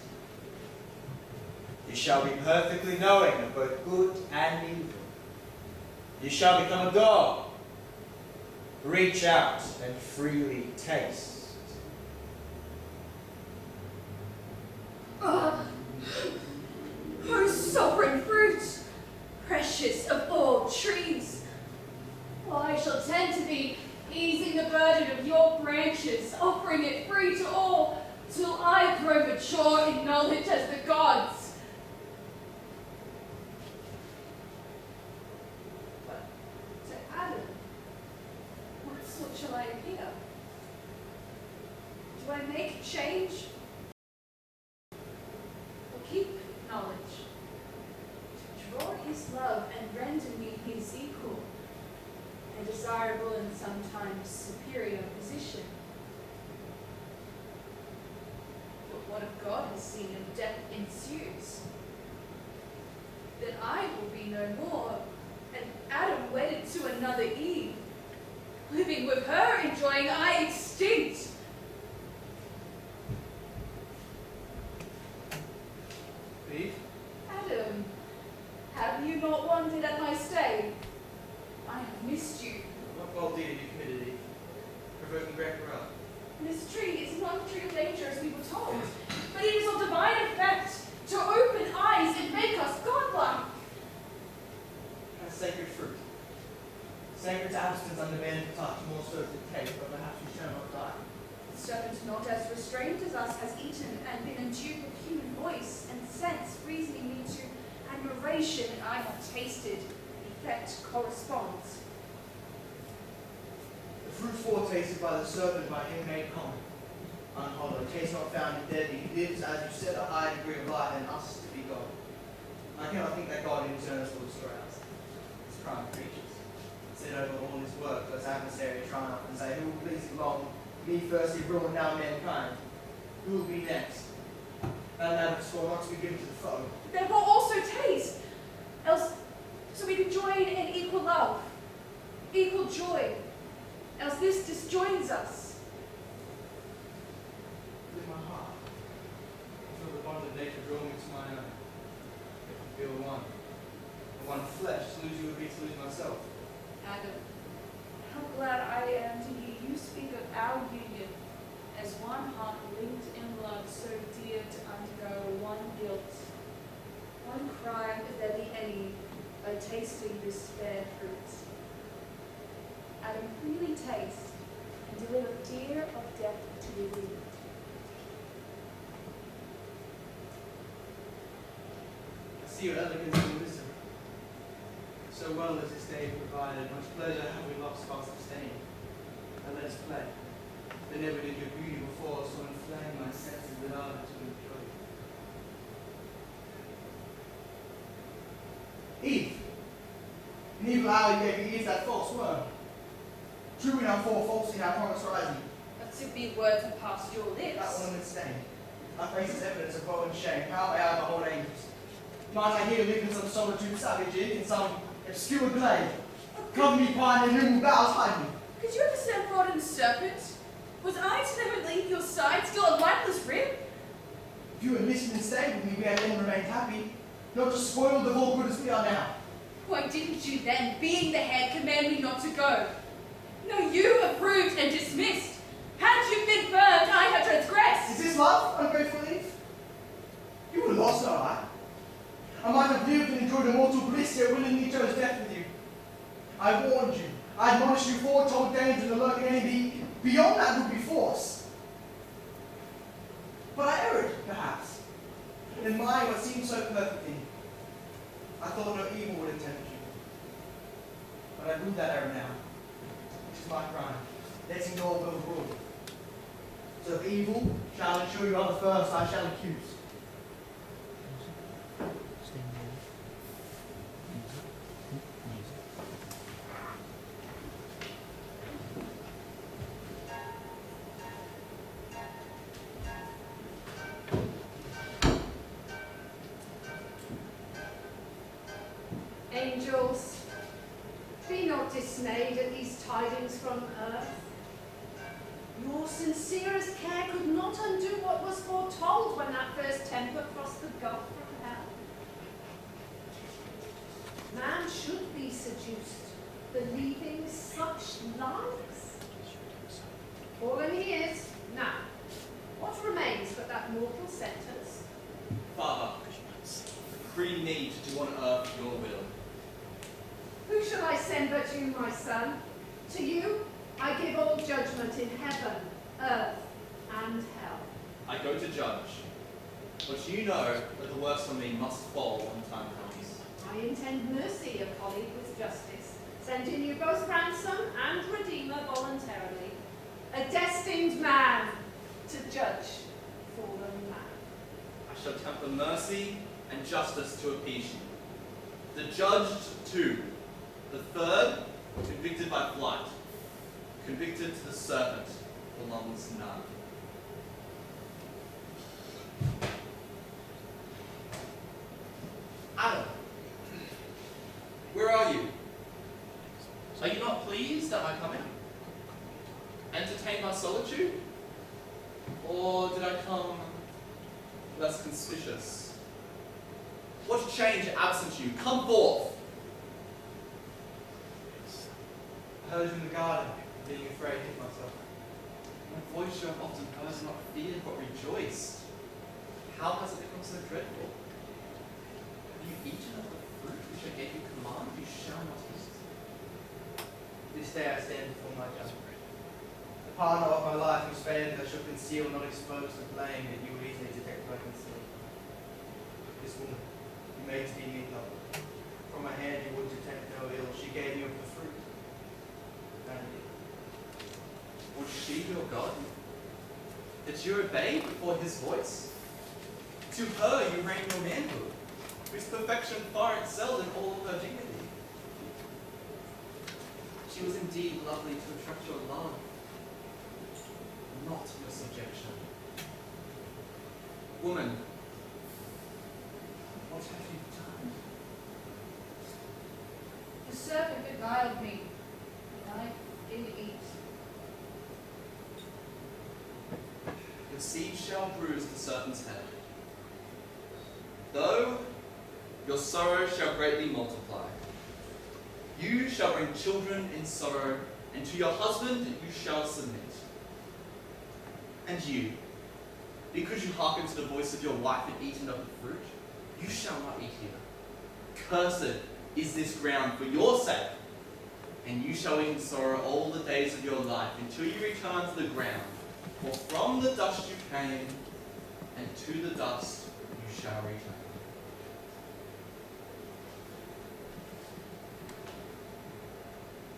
You shall be perfectly knowing of both good and evil. You shall become a dog. Reach out and freely taste. Ah, oh sovereign fruit, precious of all trees. Well, I shall tend to thee, easing the burden of your branches, offering it free to all, till I grow mature in knowledge as the gods. But to Adam, what sort shall I appear? Do I make change? Keep knowledge, to draw his love and render me his equal, a desirable and sometimes superior position. But what if God has seen and death ensues? Then I will be no more, and Adam wedded to another Eve, living with her, enjoying I extinct. Eve? Adam, have you not wondered at my stay? I have missed you. What fault deed have you committed, Eve? Provoking great wrath. This tree is not a tree of danger as we were told, but it is of divine effect to open eyes and make us godlike. A sacred fruit. Sacred to abstinence under man's touch, more so to taste, but perhaps we shall not die. The serpent not as restrained as us has eaten and been endued with human voice and sense, reasoning me to admiration, and I have tasted. The effect corresponds. The fruit foretasted by the serpent by him made common, unhallowed, taste not found in deadly. He lives, as you said, a high degree of light, and us to be God. I cannot think that God in his earnest will destroy us, his prime creatures. Sit over all his work, lest adversary triumph, and say, who will please him long? Me firstly rule, and now mankind. Who will be next? And that score not to be given to the foe. Therefore also taste, else so we can join in equal love, equal joy, else this disjoins us. With my heart, I feel the bond of nature draw me to my own. If I feel one, and one flesh, to lose you would be to lose myself. Adam, how glad I am to hear you speak of our union as one heart linked in blood so dear to undergo one guilt, one crime if there be any, by tasting this fair fruit. Adam, freely taste and deliver fear of death to be relieved. I see your elegance and wisdom. So well as this day provided, much pleasure have we lost fast abstaining. Now let us play. But never did your beauty before so inflame my senses with ardor to enjoy you. Eve! In evil hour you gave ears that false worm. True in our four, false in our promise rising. But to be words have passed your lips. That ornament stained. Our face is evidence of woe and shame. How may I behold angels? Might I here live in some solitude savage in some obscure glade? Cover me pine and innumerable boughs hide me. Could you understand fraud in the serpent? Was I to never leave your side, still a lifeless rib? If you had listened and stayed with me, we had then remained happy, not just spoiled of all good as we are now. Why didn't you then, being the head, command me not to go? No, you approved and dismissed. Had you been firm, I had transgressed. Is this love, ungrateful Eve? You were lost, all right. I might have lived and enjoyed immortal bliss, yet willingly chose death with you. I warned you. I admonished you, foretold danger and the lurking enemy. Beyond that would be force. But I erred, perhaps, in admiring what seemed so perfect in you. I thought no evil would have tempted you. But I rue that error now, which is my crime, letting your will rule. So of evil shall ensure you are the first I shall accuse. Angels, be not dismayed at these tidings from earth. Your sincerest care could not undo what was foretold when that first temper crossed the gulf from hell. Man should be seduced, believing such lies. Fallen he is. Now, what remains but that mortal sentence? Father, free me to do on earth your will. Who shall I send but you, my son? To you I give all judgment in heaven, earth, and hell. I go to judge, but you know that the worst on me must fall when time comes. I intend mercy, a colleague with justice, sending you both ransom and redeemer voluntarily, a destined man to judge fallen man. I shall temper mercy and justice to appease you. The judged two, the third convicted by flight, convicted to the serpent belongs none. Adam, where are you? Are you not pleased at my coming? Entertain my solitude? Or did I come less conspicuous? What change absent you? Come forth! I heard you in the garden, being afraid of myself. My voice you have often heard is not feared but rejoiced. How has it become so dreadful? Have you eaten of the fruit which I gave you command you shall not eat? This day I stand before my judgment. The partner of my life was failed that I should conceal, not expose the blame that you would easily detect what I conceal. This woman, you made to be me love. From my hand you would detect no ill. She gave me of the fruit. Vanity. Was she your God? Did you obey before his voice? To her you reign your manhood, whose perfection far excelled in all of her dignity. She was indeed lovely to attract your love, not your subjection. Woman, what have you done? The serpent beguiled me, and I did eat. Your seed shall bruise the serpent's head. Though your sorrow shall greatly multiply. You shall bring children in sorrow, and to your husband you shall submit. And you, because you hearken to the voice of your wife and eaten of the fruit, you shall not eat here. Cursed is this ground for your sake, and you shall eat in sorrow all the days of your life, until you return to the ground. For from the dust you came, and to the dust you shall return.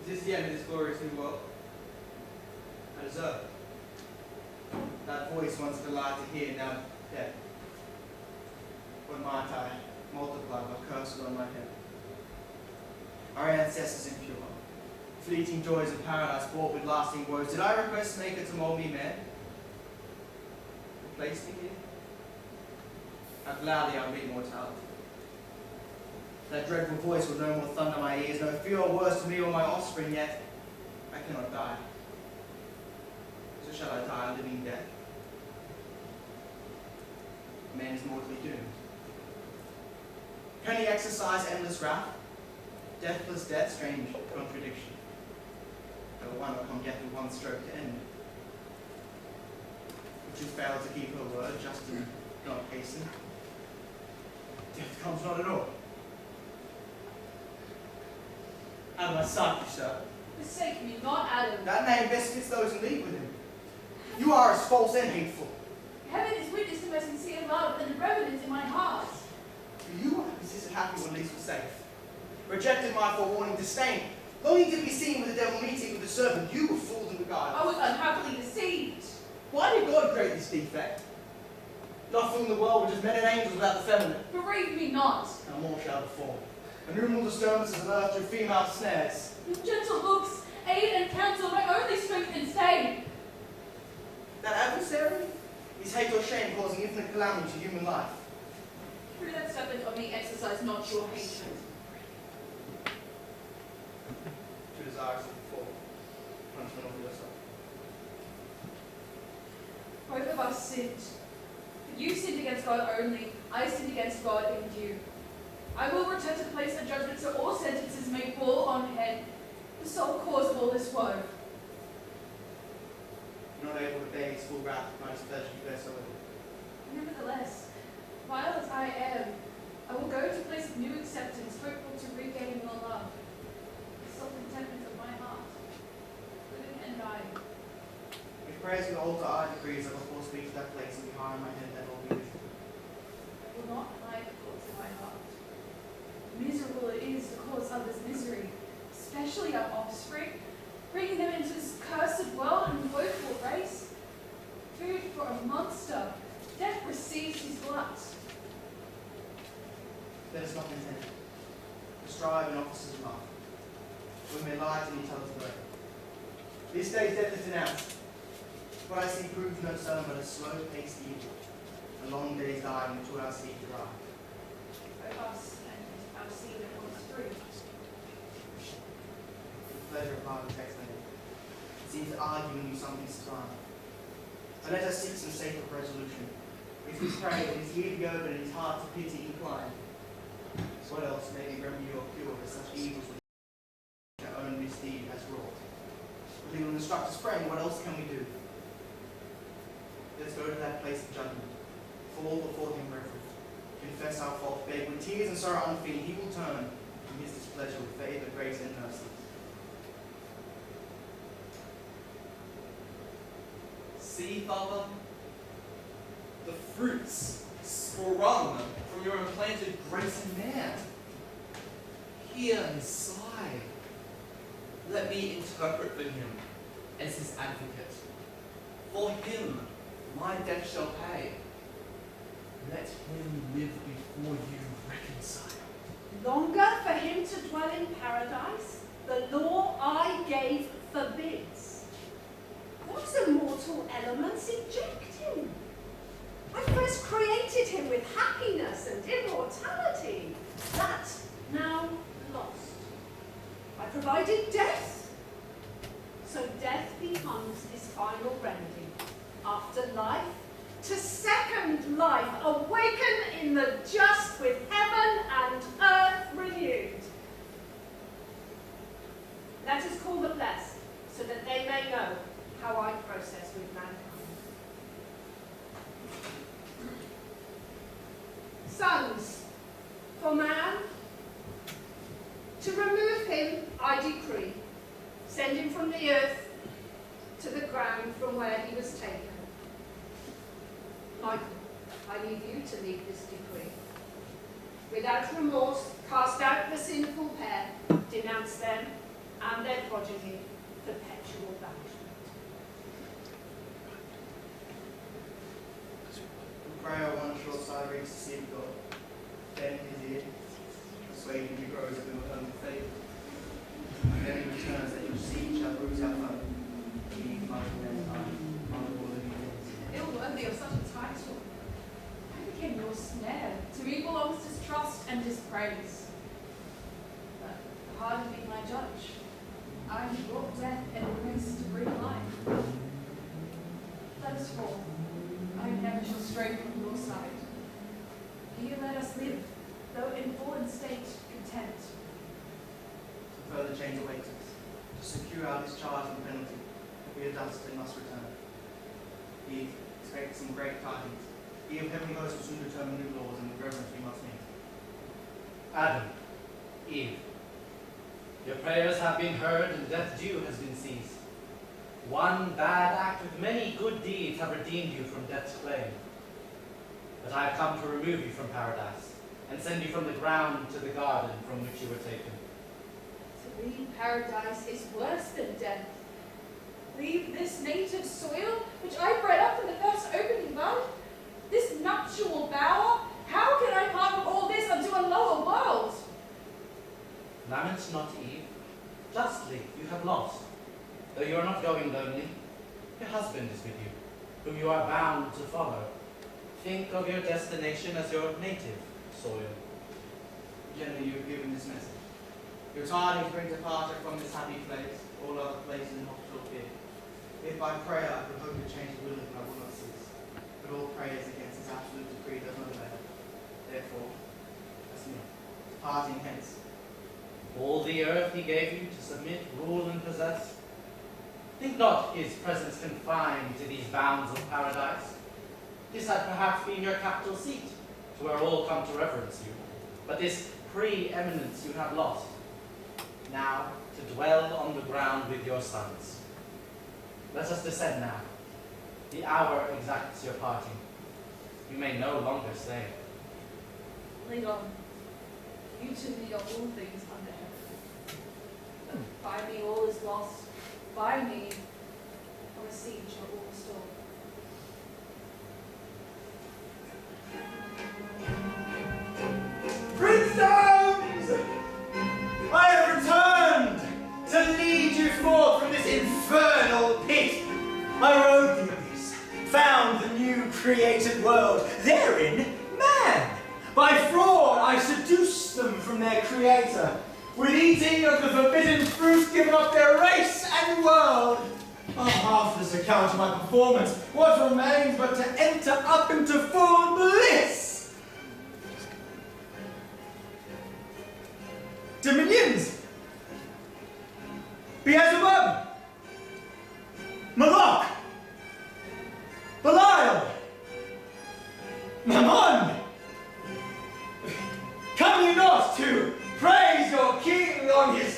Is this the end of this glorious new world? I deserve it. That voice once delight to hear, now dead. What might I multiply by curses on my head? Our ancestors impure, fleeting joys of paradise bought with lasting woes. Did I request Maker to mold me man? Place me here? How gladly I meet mortality. That dreadful voice will no more thunder my ears, no fear or worse to me or my offspring, yet I cannot die. So shall I die a living death? Man is mortally doomed. Can he exercise endless wrath? Deathless death, strange contradiction. Though one upon death with one stroke to end. Which has failed to keep her word, just and not hasten. Death comes not at all. Adam, I cite you, sir. Forsake me not, Adam. That name best fits those in league with him. You are as false and hateful. Heaven is witness to my sincere love and the reverence in my heart. For you I existed happy when least was safe. Rejected my forewarning disdain. Longing to be seen with the devil meeting with the serpent, you were fooled and beguiled. I was unhappily deceived. Why did God create this defect? Nothing in the world but just men and angels without the feminine. Bereave me not. And more shall befall. Innumerable disturbances of earth through female snares. Your gentle looks, aid and counsel, my only strength and stay. That adversary is hate or shame causing infinite calamity to human life. Through that serpent of me exercise not your hatred. To desires to fall. Punishment of yourself. Both of us sinned. But you sinned against God only, I sinned against God in you. I will return to place a judgment so all sentences may fall on head, the sole cause of all this woe. Not able to bear his full wrath, my displeasure you bear so little. Nevertheless, vile as I am, I will go to a place of new acceptance, hopeful to regain your love, the self-contentment of my heart, living and dying. If prayers can alter our decrees, I will force me to that place and behind my head that will be with you. I will not hide the thoughts of my heart. Miserable it is to cause others misery, especially our offspring, bringing them into this cursed world and woeful race. Food for a monster, death receives his blood. Let us not contend. To strive in offices of love. We may lie to each other's bread. This day's death is denounced. What I see proves no sermon but a slow-paced evil. A long day's dying and 2 hours sleep to ride. Both us and our seed are once free. The pleasure of my text it seems to argue in you something sublime. But let us seek some safer resolution. If we pray, it is here to go, but it is hard to pity incline. What else may we remedy or cure for such evils which our own misdeed has wrought? If we will instruct us praying, what else can we do? Let's go to that place of judgment. Fall before him reverent. Confess our fault, beg with tears and sorrow unfeigned. He will turn from his displeasure with favor, grace, and mercy. See, Father, the fruits sprung from your implanted grace in man. Hear and sigh. Let me interpret for him as his advocate. For him, my debt shall pay. Let him live before you reconciled. Longer for him to dwell in paradise? The law I gave forbids. What immortal elements inject him? I first created him with happiness and immortality. That now lost. I provided death. So death becomes his final remedy. After life, to second life, awaken in the just with heaven and earth renewed. Let us call the blessed, so that they may know how I process with mankind. Sons, for man, to remove him I decree, send him from the earth to the ground from where he was taken. Michael, I leave you to lead this decree. Without remorse, cast out the sinful pair, denounce them and their progeny, perpetual banishment. We pray our one short side reads to see God. Then his ear, persuade him he grows up in the home of faith. And then he returns that your seed shall bruise our foe. He might then time, honorable living things. Ill worthy of such a title. I became your snare. To me belongs distrust and dispraise. But the heart will be my judge. I brought death and grace to bring life. Let us fall. I never shall stray from your side. Here let us live, though in fallen state, content. Further change awaits us. To secure our discharge and penalty, we are dust and must return. He expects some great tidings. He of heavenly hosts will soon determine new laws, and with reverence we must meet. Adam, Eve, your prayers have been heard and death due has been seized. One bad act with many good deeds have redeemed you from death's claim. But I have come to remove you from paradise and send you from the ground to the garden from which you were taken. To leave paradise is worse than death. leave this native soil, which I bred up in the first opening bud? This nuptial bower? How can I part with all this unto a lower world? Lament not, Eve. Justly you have lost. Though you are not going lonely, your husband is with you, whom you are bound to follow. Think of your destination as your native soil. Generally, you have given this message. Your tidings bring departure from this happy place, all other places in hospital fear. If by prayer I could hope to change the will of I will not cease. But all prayers against this absolute decree does not avail. Therefore, that's me, departing hence. All the earth he gave you to submit, rule, and possess. Think not his presence confined to these bounds of paradise. This had perhaps been your capital seat, to where all come to reverence you. But this preeminence you have lost. Now to dwell on the ground with your sons. Let us descend now. The hour exacts your parting. You may no longer stay. Lead on. You to me are all things under heaven. By me all is lost. By me on a siege are all restored. Princedoms! I have returned to lead you forth from this infernal pit. I rode the abyss, found the new created world, therein man. By fraud I seduced them from their creator. With eating of the forbidden fruit, given up their race and world. Oh, after this account of my performance, what remains but to enter up into full bliss? Dominions! Beelzebub! Moloch! Belial! Mammon! Come you not to praise your king on his